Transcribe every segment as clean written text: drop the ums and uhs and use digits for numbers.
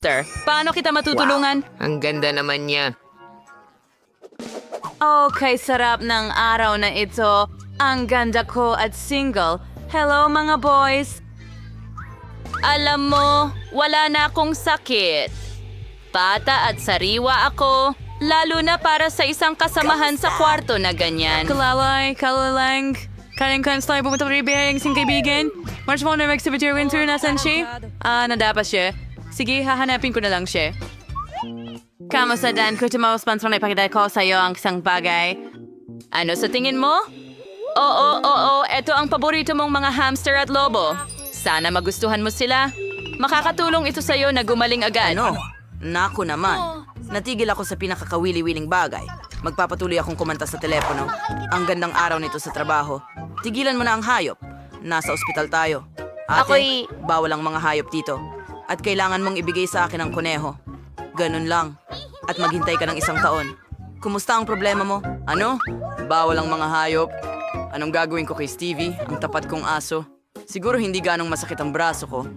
hamster. Paano kita matutulungan? Ang ganda naman niya. Okay, sarap ng araw na ito. Ang ganda ko at single. Hello mga boys! Alam mo, wala na akong sakit. Bata at sariwa ako, lalo na para sa isang kasamahan sa kwarto na ganyan. Kalalang. Kaling-kans tayo pumunta pa rin bihayang isang kaibigan. March mo na mag-exhibit your winter, nasan siya? Nadapas siya. Sige, hahanapin ko na lang siya. Kamusta Dan? Kung tumawag sponsor na ipakita ko sa iyo ang isang bagay. Ano sa tingin mo? Oo, eto ang paborito mong mga hamster at lobo. Sana magustuhan mo sila. Makakatulong ito sa iyo na gumaling agad. Ano? Naku naman. Natigil ako sa pinakakawili-wiling bagay. Magpapatuloy akong kumanta sa telepono. Ang gandang araw nito sa trabaho. Tigilan mo na ang hayop. Nasa ospital tayo. Ate, bawal ang mga hayop dito. At kailangan mong ibigay sa akin ang kuneho. Ganun lang. At maghintay ka ng 1 taon. Kumusta ang problema mo? Ano? Bawal ang mga hayop. Anong gagawin ko kay Stevie, ang tapat kong aso? Siguro hindi ganong masakit ang braso ko.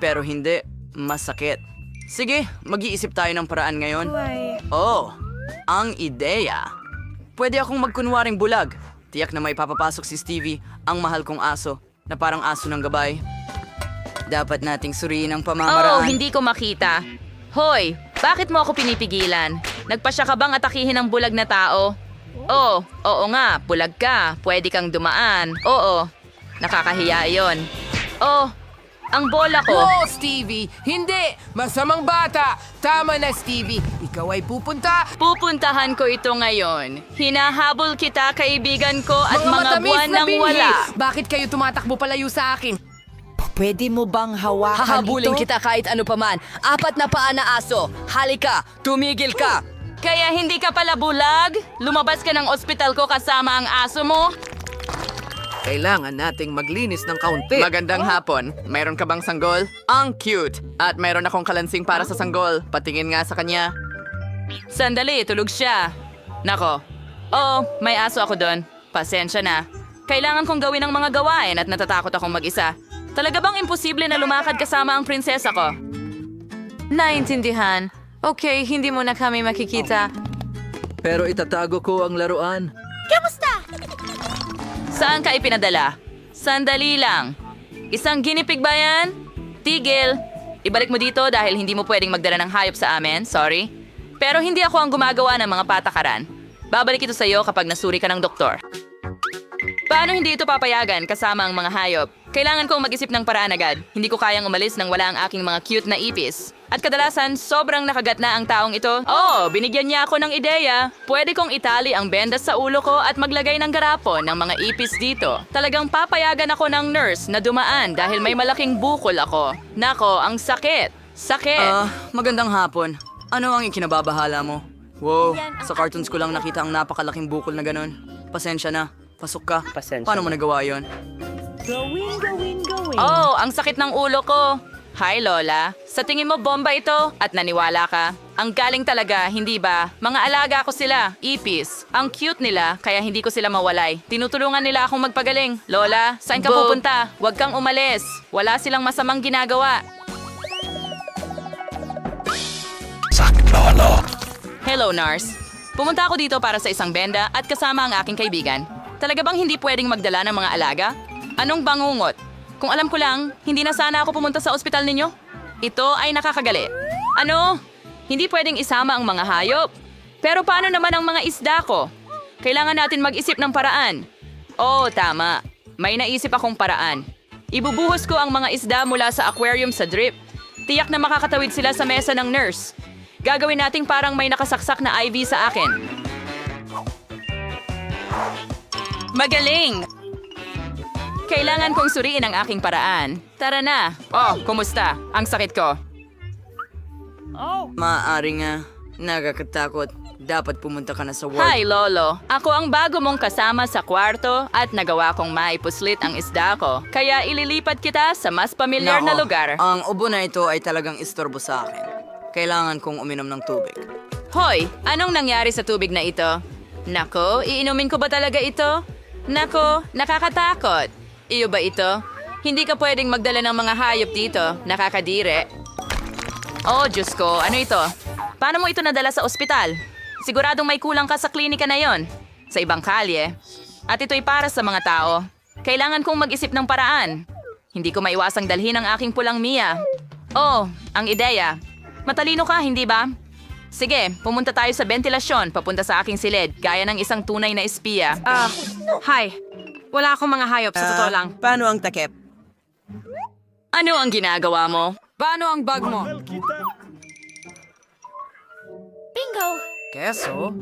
Pero hindi, masakit. Sige, mag-iisip tayo ng paraan ngayon. Oh, ang ideya. Pwede akong magkunwaring bulag. Tiyak na may papapasok si Stevie, ang mahal kong aso, na parang aso ng gabay. Dapat nating suriin ang pamamaraan. Hindi ko makita. Hoy, bakit mo ako pinipigilan? Nagpasya ka bang atakihin ang bulag na tao? Oo nga, bulag ka. Pwede kang dumaan. Oo, nakakahiya yon. Ang bola ko. Oh, Stevie! Hindi! Masamang bata! Tama na, Stevie! Ikaw ay pupunta! Pupuntahan ko ito ngayon. Hinahabol kita, kaibigan ko, at mga matamis buwan na nang binhi! wala. Bakit kayo tumatakbo palayo sa akin? Pwede mo bang hawakan Hahabulin kita kahit ano paman. 4 na paa na aso. Halika, tumigil ka. Kaya hindi ka pala bulag? Lumabas ka ng ospital ko kasama ang aso mo? Kailangan nating maglinis ng kaunti. Magandang hapon. Mayroon ka bang sanggol? Ang cute! At mayroon akong kalansing para sa sanggol. Patingin nga sa kanya. Sandali, tulog siya. Nako. May aso ako doon. Pasensya na. Kailangan kong gawin ang mga gawain at natatakot akong mag-isa. Talaga bang imposible na lumakad kasama ang prinsesa ko? Naintindihan. Okay, hindi mo na kami makikita. Pero itatago ko ang laruan. Saan ka ipinadala? Sandali lang. Isang ginipig ba yan? Tigil. Ibalik mo dito dahil hindi mo pwedeng magdala ng hayop sa amin. Sorry. Pero hindi ako ang gumagawa ng mga patakaran. Babalik ito sa iyo kapag nasuri ka ng doktor. Paano hindi ito papayagan kasama ang mga hayop? Kailangan kong mag-isip ng paraan agad. Hindi ko kayang umalis nang wala ang aking mga cute na ipis. At kadalasan, sobrang nakagat na ang taong ito. Binigyan niya ako ng ideya. Pwede kong itali ang bendas sa ulo ko at maglagay ng garapon ng mga ipis dito. Talagang papayagan ako ng nurse na dumaan dahil may malaking bukol ako. Nako, ang sakit. Sakit. Magandang hapon. Ano ang ikinababahala mo? Wow, sa cartoons ko lang nakita ang napakalaking bukol na ganun. Pasensya na. Pasok ka. Paano mo nagawa yon? Ang sakit ng ulo ko. Hi, Lola. Sa tingin mo bomba ito? At naniwala ka? Ang galing talaga, hindi ba? Mga alaga ko sila, ipis. Ang cute nila, kaya hindi ko sila mawalay. Tinutulungan nila akong magpagaling. Lola, saan ka pupunta? Huwag kang umalis. Wala silang masamang ginagawa. Hello, nurse. Pumunta ako dito para sa isang benda at kasama ang aking kaibigan. Talaga bang hindi pwedeng magdala ng mga alaga? Anong bangungot? Kung alam ko lang, hindi na sana ako pumunta sa ospital ninyo. Ito ay nakakagali. Ano? Hindi pwedeng isama ang mga hayop. Pero paano naman ang mga isda ko? Kailangan natin mag-isip ng paraan. Tama. May naisip akong paraan. Ibubuhos ko ang mga isda mula sa aquarium sa drip. Tiyak na makakatawid sila sa mesa ng nurse. Gagawin nating parang may nakasaksak na IV sa akin. Magaling! Kailangan kong suriin ang aking paraan. Tara na. Kumusta? Ang sakit ko. Maaari nga. Nakakatakot. Dapat pumunta ka na sa ward. Hi, Lolo. Ako ang bago mong kasama sa kwarto at nagawa kong maipuslit ang isda ko. Kaya ililipat kita sa mas pamilyar na lugar. Ang ubo na ito ay talagang istorbo sa akin. Kailangan kong uminom ng tubig. Hoy, anong nangyari sa tubig na ito? Nako, iinumin ko ba talaga ito? Nako, nakakatakot. Iyo ba ito? Hindi ka pwedeng magdala ng mga hayop dito. Nakakadire. Oh, Diyos ko, ano ito? Paano mo ito nadala sa ospital? Siguradong may kulang ka sa klinika na yon, sa ibang kalye. At ito'y para sa mga tao. Kailangan kong mag-isip ng paraan. Hindi ko maiwasang dalhin ang aking pulang Mia. Oh, ang ideya. Matalino ka, hindi ba? Sige, pumunta tayo sa bentilasyon papunta sa aking silid, gaya ng isang tunay na espiya. Hi. Wala akong mga hayop sa totoo lang. Paano ang takip? Ano ang ginagawa mo? Paano ang bag mo? Keso?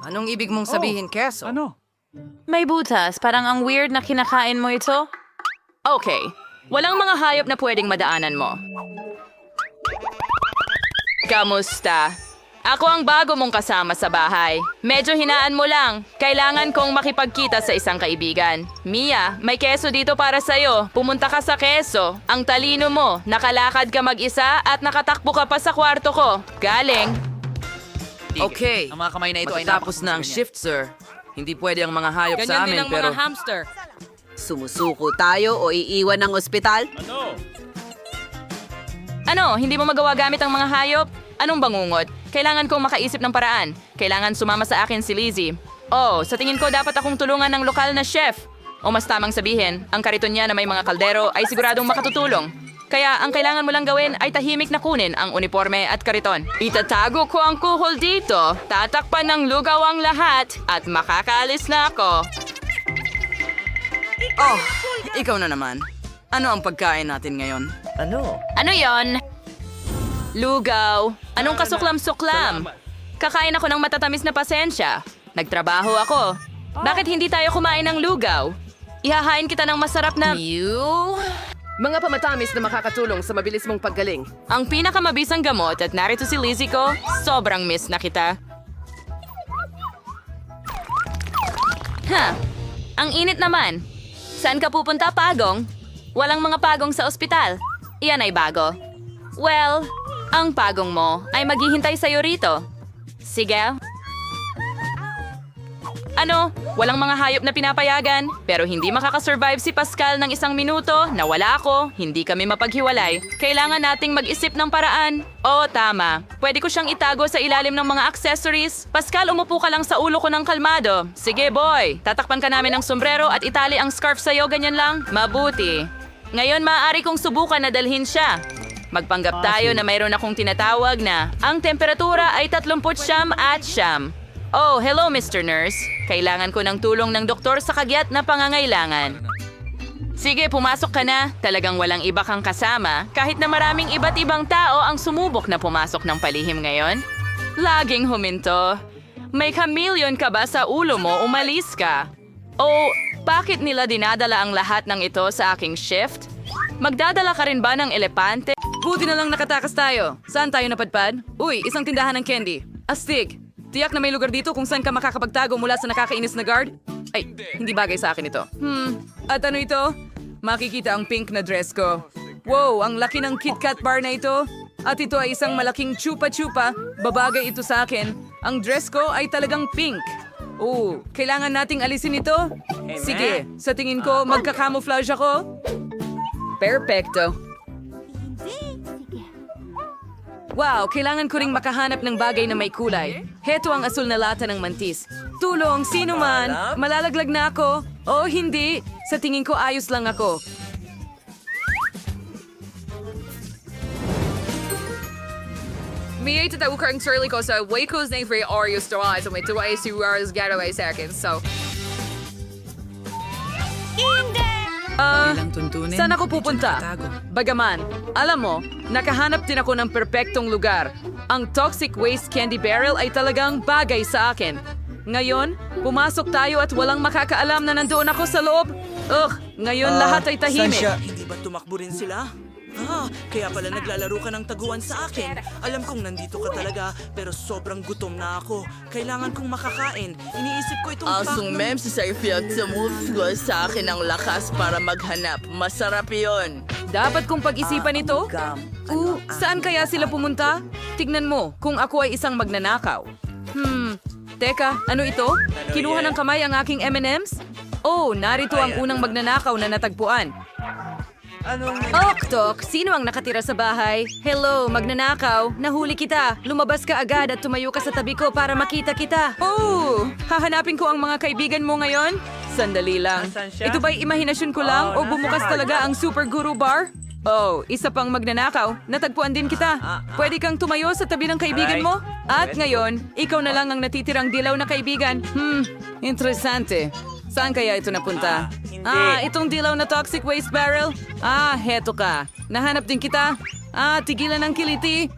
Anong ibig mong sabihin, keso? May butas, parang ang weird na kinakain mo ito. Okay, walang mga hayop na pwedeng madaanan mo. Kamusta? Ako ang bago mong kasama sa bahay. Medyo hinaan mo lang. Kailangan kong makipagkita sa isang kaibigan. Mia, may keso dito para sa'yo. Pumunta ka sa keso. Ang talino mo, nakalakad ka mag-isa at nakatakbo ka pa sa kwarto ko. Galing. Okay, Ang mga kamay na ito ay matatapos na ang shift, sir. Hindi pwede ang mga hayop sa amin, pero... hamster. Sumusuko tayo o iiwan ng ospital? Ano, hindi mo magawa gamit ang mga hayop? Anong bangungot? Kailangan kong makaisip ng paraan. Kailangan sumama sa akin si Lizzie. Oh, sa tingin ko dapat akong tulungan ng lokal na chef. O mas tamang sabihin, ang kariton niya na may mga kaldero ay siguradong makatutulong. Kaya ang kailangan mo lang gawin ay tahimik na kunin ang uniforme at kariton. Itatago ko ang kuhol dito, tatakpan ng lugaw ang lahat, at makakaalis na ako. Oh, ikaw na naman. Ano ang pagkain natin ngayon? Ano yon? Lugaw. Anong kasuklam-suklam? Kakain ako ng matatamis na pasensya. Nagtrabaho ako. Bakit hindi tayo kumain ng lugaw? Ihahain kita ng masarap na... Mga pamatamis na makakatulong sa mabilis mong paggaling. Ang pinakamabisang gamot at narito si Lizzie ko, sobrang miss na kita. Ang init naman. Saan ka pupunta, Pagong? Walang mga pagong sa ospital. Iyan ay bago. Well, ang pagong mo ay maghihintay sa'yo rito. Sige. Ano? Walang mga hayop na pinapayagan, pero hindi makakasurvive si Pascal ng 1 minuto na wala ako, hindi kami mapaghiwalay. Kailangan nating mag-isip ng paraan. Oo, tama. Pwede ko siyang itago sa ilalim ng mga accessories. Pascal, umupo ka lang sa ulo ko ng kalmado. Sige, boy. Tatakpan ka namin ng sombrero at itali ang scarf sa'yo, ganyan lang. Mabuti. Ngayon, maaari kong subukan na dalhin siya. Magpanggap tayo na mayroon akong tinatawag na ang temperatura ay 39 at siyam. Oh, hello, Mr. Nurse. Kailangan ko ng tulong ng doktor sa kagyat na pangangailangan. Sige, pumasok ka na. Talagang walang iba kang kasama, kahit na maraming iba't ibang tao ang sumubok na pumasok ng palihim ngayon. Laging huminto. May chameleon ka ba sa ulo mo? Umalis ka. O, bakit nila dinadala ang lahat ng ito sa aking shift? Magdadala ka rin ba ng elepante? Buti na lang nakatakas tayo. Saan tayo napadpad? Uy, isang tindahan ng candy. Astig. Tiyak na may lugar dito kung saan ka makakapagtago mula sa nakakainis na guard? Ay, hindi bagay sa akin ito. At ano ito? Makikita ang pink na dress ko. Wow, ang laki ng KitKat bar na ito. At ito ay isang malaking chupa-chupa. Babagay ito sa akin. Ang dress ko ay talagang pink. Oh, kailangan nating alisin ito? Sige, sa tingin ko, magka-camouflage ako. Perfecto. Wow, kailangan ko ring makahanap ng bagay na may kulay. Heto ang asul na lata ng mantis. Tulong, sino man? Malalaglag na ako. Oh, hindi. Sa tingin ko ayos lang ako. May itataw ka ang sarili ko sa Waco's name for Oreos to mga may tuwa ay si Warriors getaway sa akin. So, Saan ako pupunta? Bagaman, alam mo, nakahanap din ako ng perpektong lugar. Ang toxic waste candy barrel ay talagang bagay sa akin. Ngayon, pumasok tayo at walang makakaalam na nandoon ako sa loob. Ngayon lahat ay tahimik. Hindi ba tumakbo rin sila? Kaya pala naglalaro ka ng taguan sa akin. Alam kong nandito ka talaga, pero sobrang gutom na ako. Kailangan kong makakain. Iniisip ko itong Asong mem si Seyfield sumufgo sa akin ng lakas para maghanap. Masarap yon. Dapat kong pag-isipan ito? Saan kaya sila pumunta? Tignan mo, kung ako ay isang magnanakaw. Teka, ano ito? Kinuha ng kamay ang aking M&M's? Oh, narito ang unang magnanakaw na natagpuan. Oktok, sino ang nakatira sa bahay? Hello, magnanakaw. Nahuli kita. Lumabas ka agad at tumayo ka sa tabi ko para makita kita. Oh, hahanapin ko ang mga kaibigan mo ngayon? Sandali lang. Ito ba'y imahinasyon ko lang o bumukas talaga ang Super Guru Bar? Oh, isa pang magnanakaw. Natagpuan din kita. Pwede kang tumayo sa tabi ng kaibigan mo? At ngayon, ikaw na lang ang natitirang dilaw na kaibigan. Interesante. Saan kaya ito napunta? Itong dilaw na toxic waste barrel? Heto ka. Nahanap din kita. Tigilan ang kiliti.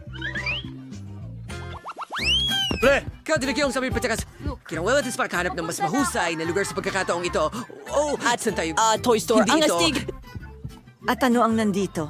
Pre, kadilig yung sabi patakas. Kinawalatis para kahanap ng mas mahusay na lugar sa pagkakataong ito. Oh, at saan tayo? Toy Store. Hindi Ang ito. astig. At ano ang nandito?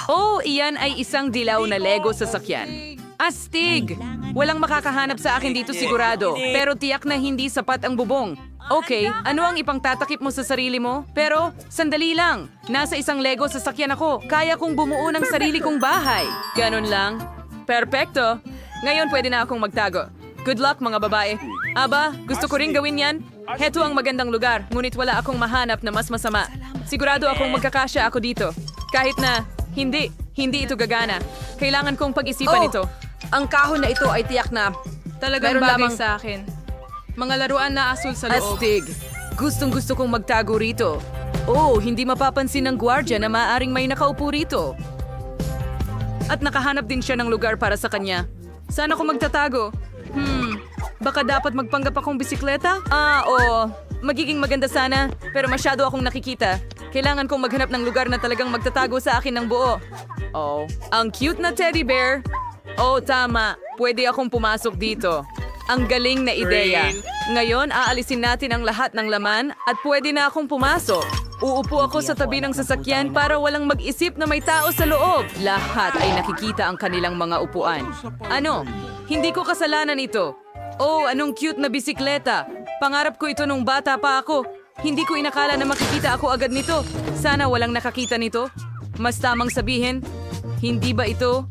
Oh, iyan ay isang dilaw na Lego sasakyan. Astig! Walang makakahanap sa akin dito sigurado, pero tiyak na hindi sapat ang bubong. Okay, ano ang ipangtatakip mo sa sarili mo? Pero, sandali lang. Nasa isang Lego sasakyan ako. Kaya kong bumuo ng sarili kong bahay. Ganon lang. Perpekto. Ngayon pwede na akong magtago. Good luck mga babae. Aba, gusto ko rin gawin yan. Heto ang magandang lugar, ngunit wala akong mahanap na mas masama. Sigurado akong magkakasya ako dito. Kahit na, hindi ito gagana. Kailangan kong pag-isipan ito. Ang kahon na ito ay tiyak na Talagang Meron bagay lamang- sa akin. Mga laruan na asul sa loob. astig. Gustong gusto kong magtago rito. Oh, hindi mapapansin ng gwardya na maaaring may nakaupo rito. At nakahanap din siya ng lugar para sa kanya. Saan ako magtatago? Baka dapat magpanggap akong bisikleta? Oo. Magiging maganda sana, pero masyado akong nakikita. Kailangan kong maghanap ng lugar na talagang magtatago sa akin ng buo. Oh, ang cute na teddy bear. Oh, tama. Pwede akong pumasok dito. Ang galing na ideya. Ngayon, aalisin natin ang lahat ng laman at pwede na akong pumasok. Uupo ako sa tabi ng sasakyan para walang mag-isip na may tao sa loob. Lahat ay nakikita ang kanilang mga upuan. Ano? Hindi ko kasalanan ito. Oh, anong cute na bisikleta. Pangarap ko ito nung bata pa ako. Hindi ko inakala na makikita ako agad nito. Sana walang nakakita nito. Mas tamang sabihin, hindi ba ito?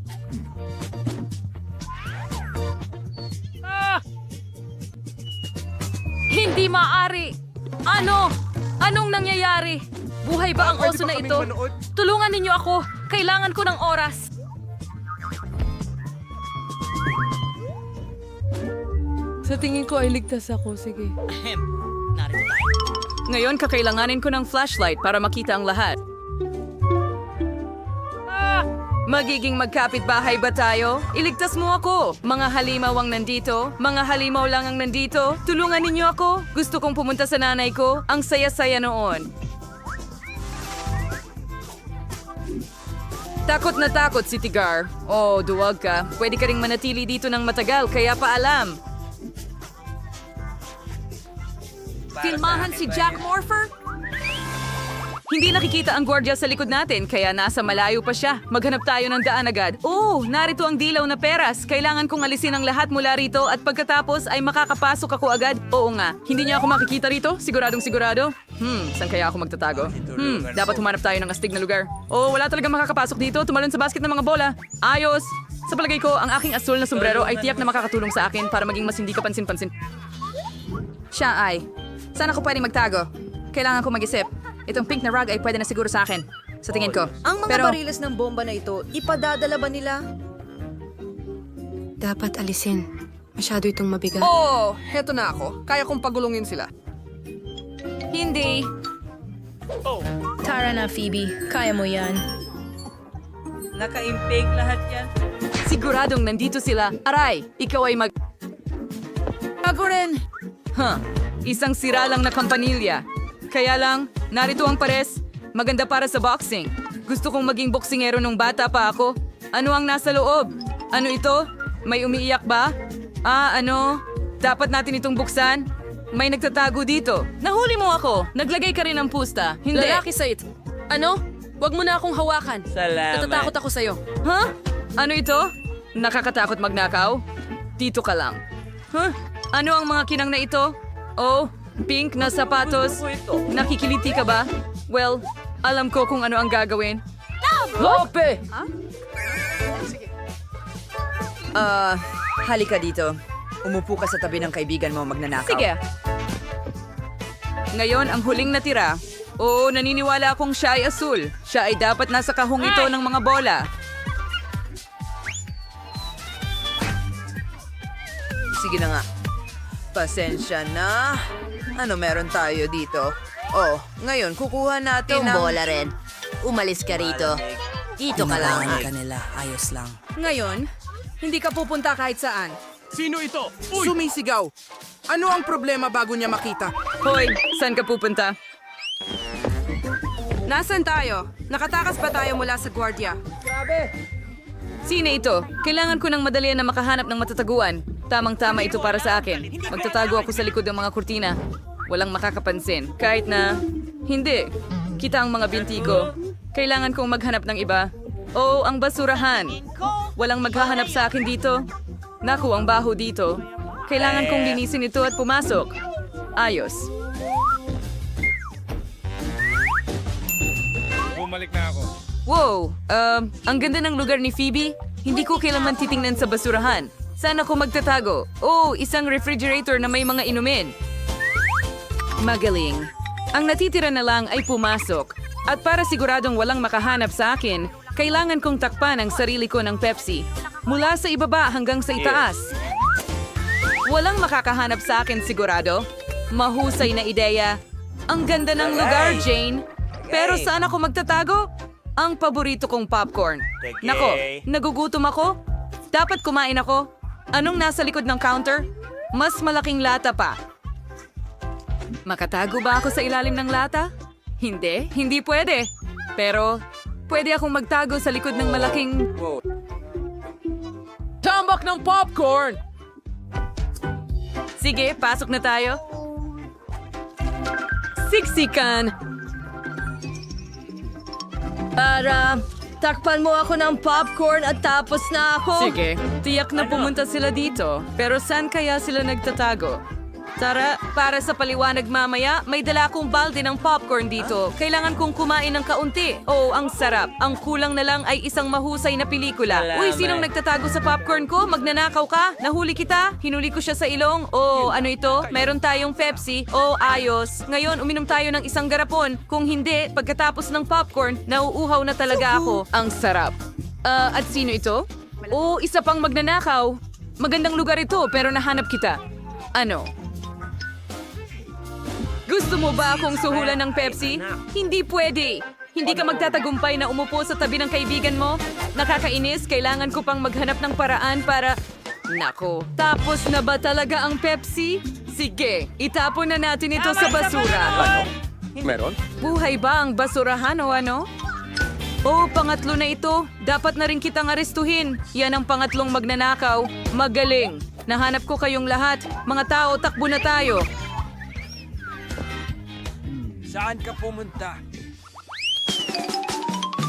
Hindi maaari! Ano? Anong nangyayari? Buhay ba ang oso na ito? Tulungan ninyo ako! Kailangan ko ng oras! Sa tingin ko ay ligtas ako. Sige. Ngayon, kakailanganin ko ng flashlight para makita ang lahat. Magiging magkapit-bahay ba tayo? Iligtas mo ako! Mga halimaw ang nandito. Mga halimaw lang ang nandito. Tulungan ninyo ako. Gusto kong pumunta sa nanay ko. Ang saya-saya noon. Takot na takot si Tigar. Oh, duwag ka. Pwede ka ring manatili dito ng matagal, kaya paalam. Filmahan si Jack Morpher? Hindi nakikita ang gwardiya sa likod natin, kaya nasa malayo pa siya. Maghanap tayo ng daan agad. Oh, narito ang dilaw na peras. Kailangan kong alisin ang lahat mula rito at pagkatapos ay makakapasok ako agad. Oo nga, hindi niya ako makikita rito? Siguradong sigurado? Saan kaya ako magtatago? Dapat humanap tayo ng astig na lugar. Oh, wala talagang makakapasok dito. Tumalon sa basket ng mga bola. Ayos! Sa palagay ko, ang aking asul na sombrero ay tiyak na makakatulong sa akin para maging mas hindi ka pansin-pansin. Siya ay. Saan ako pwedeng magtago? Kailangan ko mag-isip. Itong pink na rug ay pwede na siguro sa akin. Sa tingin ko. Ang mga Pero, bariles ng bomba na ito, ipadadala ba nila? Dapat alisin. Masyado itong mabigat. Oh, heto na ako. Kaya kong pagulungin sila. hindi. Tara na, Phoebe. Kaya mo yan. Siguradong nandito sila. Aray, ikaw ay mag... Ako rin! Isang sira lang na kampanilya. Kaya lang, narito ang pares. Maganda para sa boxing. Gusto kong maging boksingero nung bata pa ako. Ano ang nasa loob? Ano ito? May umiiyak ba? Dapat natin itong buksan? May nagtatago dito. Nahuli mo ako. Naglagay ka rin ng pusta. Hindi. Lalaki sa it. Ano? Huwag mo na akong hawakan. Natatakot ako sa'yo. Ano ito? Nakakatakot magnakaw? Dito ka lang. Ano ang mga kinang na ito? Oh, pink na sapatos. Nakikiliti ka ba? Well, alam ko kung ano ang gagawin. Lope! Halika dito. Umupo ka sa tabi ng kaibigan mo magnanakaw. Sige. Ngayon, ang huling natira. Oo, naniniwala akong siya ay asul. Siya ay dapat nasa kahong ito ng mga bola. Sige na nga. Pasensya na. Ano meron tayo dito? Oh, ngayon kukuha natin ng... bola rin. Umalis ka rito. Dito ka lang. Ngayon, hindi ka pupunta kahit saan. Sino ito? Sumisigaw. Ano ang problema bago niya makita? Hoy, saan ka pupunta? Nasaan tayo? Nakatakas ba tayo mula sa gwardiya? Sino ito? Kailangan ko ng madalian na makahanap ng matataguan. Tamang-tama ito para sa akin. Magtatago ako sa likod ng mga kurtina. Walang makakapansin. Kahit na... Hindi. Kita ang mga binti ko. Kailangan kong maghanap ng iba. Oh, ang basurahan. Walang maghahanap sa akin dito. Naku, ang baho dito. Kailangan kong linisin ito at pumasok. Ayos. Bumalik na ako. Wow, ang ganda ng lugar ni Phoebe. Hindi ko kailanman titingnan sa basurahan. Saan ako magtatago? Oh, isang refrigerator na may mga inumin. Magaling. Ang natitira na lang ay pumasok. At para siguradong walang makahanap sa akin, kailangan kong takpan ang sarili ko ng Pepsi. Mula sa ibaba hanggang sa itaas. Walang makakahanap sa akin sigurado. Mahusay na ideya. Ang ganda ng lugar, Jane. Pero saan ako magtatago? Ang paborito kong popcorn. Nako, nagugutom ako? Dapat kumain ako? Anong nasa likod ng counter? Mas malaking lata pa. Makatago ba ako sa ilalim ng lata? Hindi, hindi pwede. Pero, pwede akong magtago sa likod ng malaking... Tambak ng popcorn! Sige, pasok na tayo. Siksikan! Para takpan mo ako ng popcorn at tapos na ako. Sige, tiyak na pumunta sila dito. Pero saan kaya sila nagtatago? Tara, para sa paliwanag mamaya, may dala akong balde ng popcorn dito. Kailangan kong kumain ng kaunti. Oh, ang sarap. Ang kulang na lang ay isang mahusay na pelikula. Uy, sinong nagtatago sa popcorn ko? Magnanakaw ka? Nahuli kita? Hinuli ko siya sa ilong? Oh, ano ito? Meron tayong Pepsi? Oh, ayos. Ngayon, uminom tayo ng isang garapon. Kung hindi, pagkatapos ng popcorn, nauuhaw na talaga ako. Ang sarap. At sino ito? Oh, isa pang magnanakaw. Magandang lugar ito, pero nahanap kita. Ano? Gusto mo ba akong suhulan ng Pepsi? Hindi pwede. Hindi ka magtatagumpay na umupo sa tabi ng kaibigan mo? Nakakainis, kailangan ko pang maghanap ng paraan para... Nako, tapos na ba talaga ang Pepsi? Sige, itapon na natin ito sa basura. Meron? Buhay ba ang basurahan o ano? Oh, pangatlo na ito. Dapat na rin kitang arestuhin. Yan ang pangatlong magnanakaw. Magaling. Nahanap ko kayong lahat. Mga tao, takbo na tayo. Saan ka pumunta?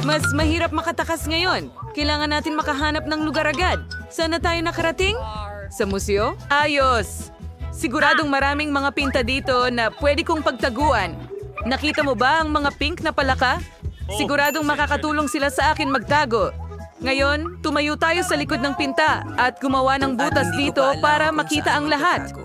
Mas mahirap makatakas ngayon. Kailangan natin makahanap ng lugar agad. Saan na tayo nakarating? Sa museo? Ayos! Siguradong maraming mga pinta dito na pwede kong pagtaguan. Nakita mo ba ang mga pink na palaka? Siguradong makakatulong sila sa akin magtago. Ngayon, tumayo tayo sa likod ng pinta at gumawa ng butas dito para makita ang lahat.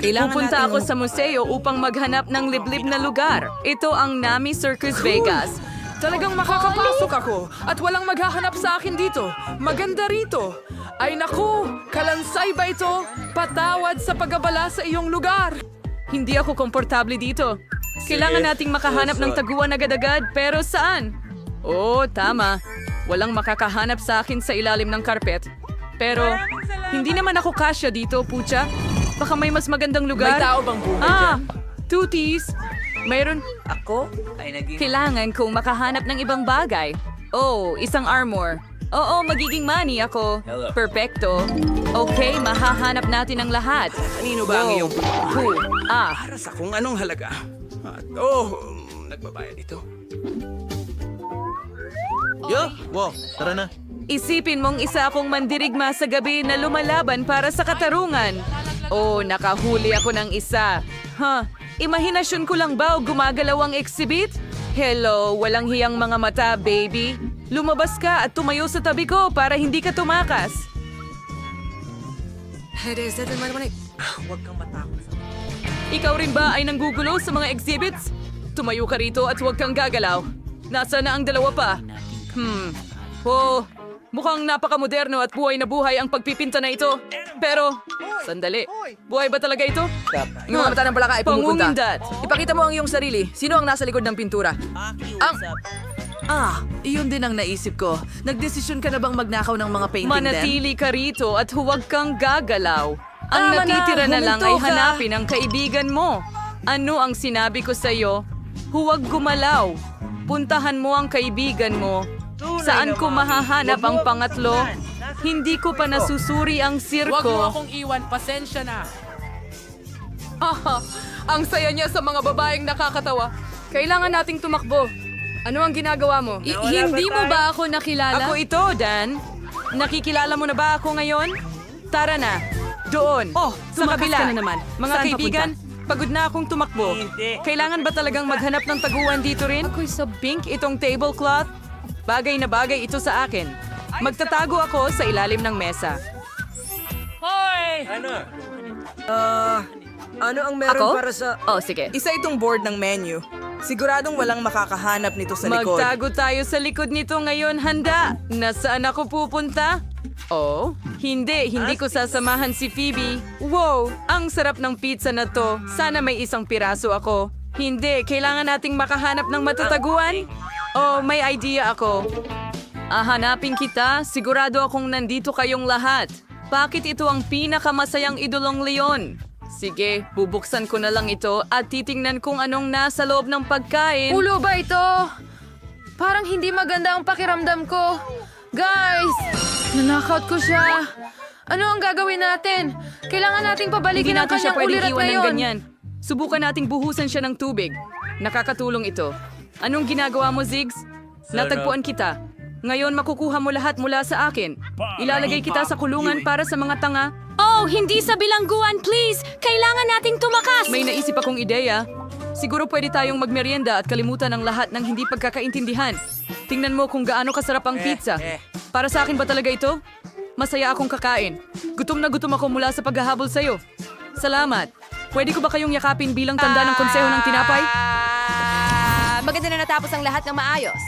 Pupunta ako sa museo upang maghanap ng liblib na lugar. Ito ang Nami Circus Vegas. Talagang makakapasok ako at walang maghahanap sa akin dito. Maganda rito. Ay naku, kalansay ba ito? Patawad sa pag-abala sa iyong lugar. Hindi ako komportable dito. Kailangan nating makahanap ng taguan agad-agad, pero saan? Oo, tama. Walang makakahanap sa akin sa ilalim ng karpet. Pero, hindi naman ako kasya dito, pucha. Baka may mas magandang lugar. May tao bang buhay dyan? Tooties. Mayroon. Ako ay naging... Kailangan kong makahanap ng ibang bagay. Oh, isang armor. Oo, magiging money ako. Perfecto. Okay, mahahanap natin ang lahat. Kanino ba ang iyong... Para sa kung anong halaga. At nagbabayad ito. Tara na. Isipin mong isa akong mandirigma sa gabi na lumalaban para sa katarungan. Oh, nakahuli ako ng isa. Imahinasyon ko lang ba o gumagalaw ang exhibit? Hello, walang hiyang mga mata, baby. Lumabas ka at tumayo sa tabi ko para hindi ka tumakas. Huwag kang matakot. Ikaw rin ba ay nanggugulo sa mga exhibits? tumayo ka rito at huwag kang gagalaw. Nasaan na ang dalawa pa? Oh, mukhang napakamoderno at buhay na buhay ang pagpipinta na ito. Pero, sandali, buhay ba talaga ito? Yung mga mata ng palaka ay pumupunta. Pangungindat. Ipakita mo ang iyong sarili. Sino ang nasa likod ng pintura? Iyon din ang naisip ko. Nagdesisyon ka na bang magnakaw ng mga painting Manatili ka rito at huwag kang gagalaw. Ang Tama na, natitira na lang ay huminto ka. hanapin ang kaibigan mo. Ano ang sinabi ko sa'yo? Huwag gumalaw. Puntahan mo ang kaibigan mo. Saan ko mahahanap ang pangatlo? Hindi ko pa nasusuri ang Huwag mo sirko. akong iwan, pasensya na. Ang saya niya sa mga babaeng nakakatawa. Kailangan nating tumakbo. Ano ang ginagawa mo? Hindi mo ba ako nakilala? Ako ito, Dan. Nakikilala mo na ba ako ngayon? Tara na. Doon. Sa tumakas kabila. ka na naman. Mga Saan kaibigan, pagod na akong tumakbo. Kailangan ba talagang maghanap ng taguan dito rin? Ako'y sa pink itong tablecloth. Bagay na bagay ito sa akin. Magtatago ako sa ilalim ng mesa. Ano ang meron para sa... Oh, sige. Isa itong board ng menu. Siguradong walang makakahanap nito sa likod. Magtago tayo sa likod nito ngayon, handa. Nasaan ako pupunta? Oh, hindi ko sasamahan si Phoebe. Wow, ang sarap ng pizza na to. Sana may isang piraso ako. Hindi, kailangan nating makahanap ng matataguan. Oh, may idea ako. Hanapin kita, sigurado akong nandito kayong lahat. Bakit ito ang pinakamasayang idolong leon? Sige, bubuksan ko na lang ito at titingnan kung anong nasa loob ng pagkain. Ulo ba ito? Parang hindi maganda ang pakiramdam ko. Guys! Nanakaut ko siya. Ano ang gagawin natin? Kailangan nating Hindi pabalikin ang natin siya kanyang pwedeng ulirat iwan ng ngayon. ganyan. Subukan nating buhusan siya ng tubig. Nakakatulong ito. Anong ginagawa mo, Ziggs? Natagpuan kita. Ngayon makukuha mo lahat mula sa akin. Ilalagay kita sa kulungan para sa mga tanga. Oh, hindi sa bilangguan, please! Kailangan nating tumakas! May naisip akong ideya. Siguro pwede tayong magmerienda at kalimutan ang lahat ng hindi pagkakaintindihan. Tingnan mo kung gaano kasarap ang pizza. Para sa akin ba talaga ito? Masaya akong kakain. Gutom na gutom ako mula sa paghahabol sa'yo. Salamat. Pwede ko ba kayong yakapin bilang tanda ng konseho ng tinapay? Maganda na natapos ang lahat ng maayos.